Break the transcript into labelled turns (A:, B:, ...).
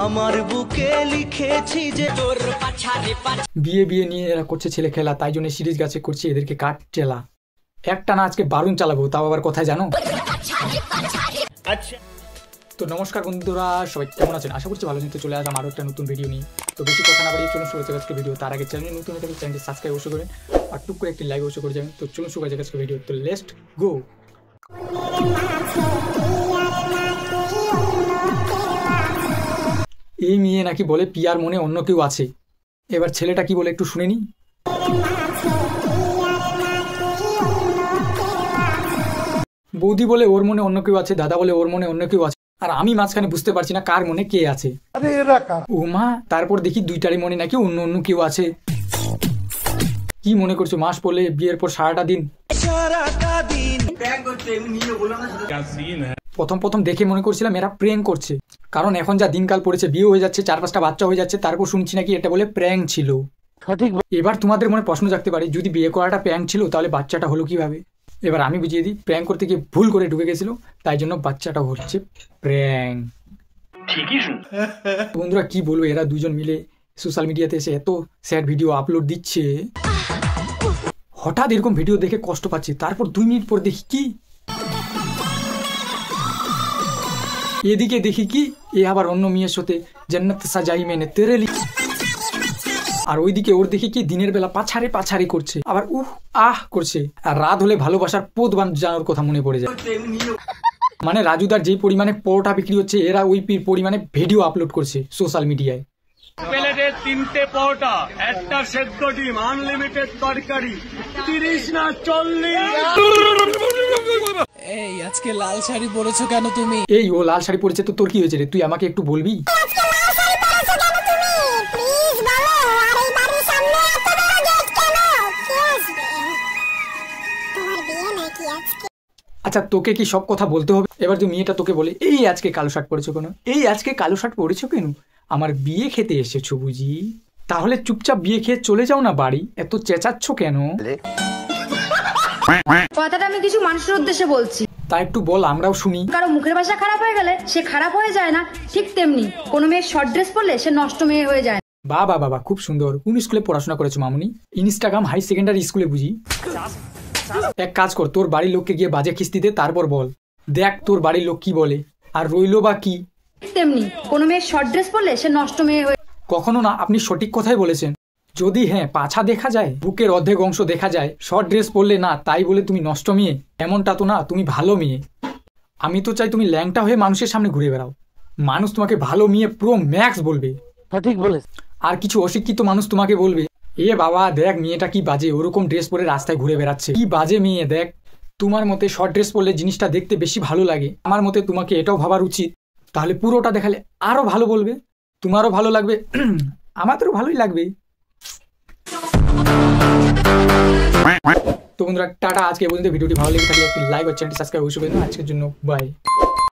A: আমার বুকে লিখেছি যে তোর
B: বিয়ে বিয়ে নিয়ে এরা করছে ছেলে খেলা, তাই জন্য সিরিজ গাছে করছে এদেরকে কাট চেলা। একটা না আজকে বারুন চালাবো, তাও আবার কোথায় জানো?
A: আচ্ছা।
B: তো নমস্কার বন্ধুরা, সবাই কেমন আছেন? আশা করছি ভালো আছেন। তো চলে আসলাম আরও একটা নতুন ভিডিও নিয়ে। তো বেশি কথা না বাড়িয়ে চলুন শুরু হচ্ছে আজকে ভিডিও। তার আগে চ্যানেল নতুন হয়ে চ্যানেলটি সাবস্ক্রাইব অবশ্যই করেন আর টুক করে একটি লাইক অবশ্যই করে যাবেন। তো চলুন শুরু হচ্ছে আজকে ভিডিও। তো লেটস গো। এই মেয়ে নাকি বলে পিয়ার মনে অন্য কেউ আছে। এবার ছেলেটা কি বলে একটু শুনে নি। বৌদি বলে ওর মনে অন্য কেউ আছে, দাদা বলে ওর মনে অন্য কেউ আছে, আর আমি মাঝখানে বুঝতে পারছি না কার মনে কে আছে। ও মা, তারপর দেখি দুইটারই মনে নাকি অন্য অন্য কেউ আছে। কি মনে করছো মাস পড়লে বিয়ের পর সারাটা দিন? প্রথম দেখে মনে করছিলাম এরা প্র্যাঙ্ক করছে, কারণ এখন যা দিনকাল পড়েছে বিয়ে হয়ে যাচ্ছে, 4-5টা বাচ্চা হয়ে যাচ্ছে, তারপর শুনছি নাকি এটা বলে প্র্যাঙ্ক ছিল। সঠিক। এবার তোমাদের মনে প্রশ্ন জাগতে পারে, যদি বিয়ে করাটা প্র্যাঙ্ক ছিল তাহলে বাচ্চাটা হলো কিভাবে? এবার আমি বুঝিয়ে দিই, প্র্যাঙ্ক করতে গিয়ে ভুল করে ঢুকে গেছিল, তাই জন্য বাচ্চাটা হচ্ছে প্র্যাঙ্ক। ঠিকই শুন। বন্ধুরা কি বলবো, এরা দুজন মিলে সোশ্যাল মিডিয়াতে এসে এত স্যাড ভিডিও আপলোড দিচ্ছে। হঠাৎ এরকম ভিডিও দেখে কষ্ট পাচ্ছি, তারপর 2 মিনিট পর দেখি কি এদিকে দেখি কি এ আবার অন্য মেয়ের সাথে জান্নাত সাজাই মেনে তেরে লি, আর ওইদিকে ওর দেখি কি দিনের বেলা পাছারে করছে, আবার আহ করছে, আর রাত হলে ভালোবাসার পোদ জানার কথা মনে পড়ে যায়। মানে রাজুদার যেই পরিমাণে পরোটা বিক্রি হচ্ছে, এরা ওই পরিমাণে ভিডিও আপলোড করছে সোশ্যাল মিডিয়ায়।
C: প্লেটে 3টে পরোটা, একটা সেদ্ধ ডিম, আনলিমিটেড তরকারি, 30 না 40।
D: এই আজকে লাল শাড়ি পরেছো কেন তুমি?
B: এই ও লাল শাড়ি পরেছে তো তোর কি হয়েছে রে? তুই আমাকে একটু বলবি? আচ্ছা, তোকে কি সব কথা বলতে হবে? এবার তুই মেয়েটা তোকে বলে এই আজকে কালো শার্ট পরেছো কেন, এই আজকে কালো শার্ট পরেছো কেন? আমার বিয়ে খেতে এসেছো বুঝি? তাহলে চুপচাপ বিয়ে খেয়ে চলে যাও না বাড়ি, এত চেঁচাচ্ছ কেন?
E: কথাটা আমি কিছু মানুষের উদ্দেশ্যে বলছি,
B: তা একটু বল, আমরাও শুনি।
E: কারো মুখের ভাষা খারাপ হয়ে গেলে সে খারাপ হয়ে যায় না, ঠিক তেমনি কোনো মেয়ে শর্ট ড্রেস পরলে সে নষ্ট মেয়ে হয়ে যায়।
B: বাবা বাবা, খুব সুন্দর। কোন স্কুলে পড়াশোনা করেছো মামুনি? ইনস্টাগ্রাম হাই সেকেন্ডারি স্কুলে বুঝি? এক কাজ কর, তোর বাড়ির লোককে গিয়ে বাজে খিস্তি দে, তারপর বল, দেখ তোর বাড়ির লোক কি বলে। আর রইলো বা কি,
E: তেমনি কোনো মেয়ে শর্ট ড্রেস পরলে সে নষ্ট মেয়ে হয়ে।
B: কখনো না, আপনি সঠিক কথাই বলেছেন। যদি হ্যাঁ পাছা দেখা যায়, বুকের অর্ধেক অংশ দেখা যায়, শর্ট ড্রেস পরলে না, তাই বলে তুমি নষ্ট মেয়ে এমনটা তো না, তুমি ভালো মেয়ে। আমি তো চাই তুমি ল্যাংটা হয়ে মানুষের সামনে ঘুরে বেড়াও, মানুষ তোমাকে ভালো মেয়ে প্রো ম্যাক্স বলবে। সঠিক বলে। আর কিছু অশিক্ষিত মানুষ তোমাকে বলবে, এ বাবা দেখ মেয়েটা কি বাজে, ওরকম ড্রেস পরে রাস্তায় ঘুরে বেড়াচ্ছে, কি বাজে মেয়ে দেখ। তোমার মতে শর্ট ড্রেস পরলে জিনিসটা দেখতে বেশি ভালো লাগে, আমার মতে তোমাকে এটাও ভাবার উচিত, তাহলে পুরোটা দেখালে আরো ভালো বলবে, তোমারও ভালো লাগবে, আমাদেরও ভালোই লাগবে। তো বন্ধুরা টাটা, আজকে পর্যন্ত। ভিডিওটি ভালো লেগে থাকলে একটি লাইক আর চ্যানেলটি সাবস্ক্রাইব অবশ্যই করে দিন। আজকের জন্য বাই।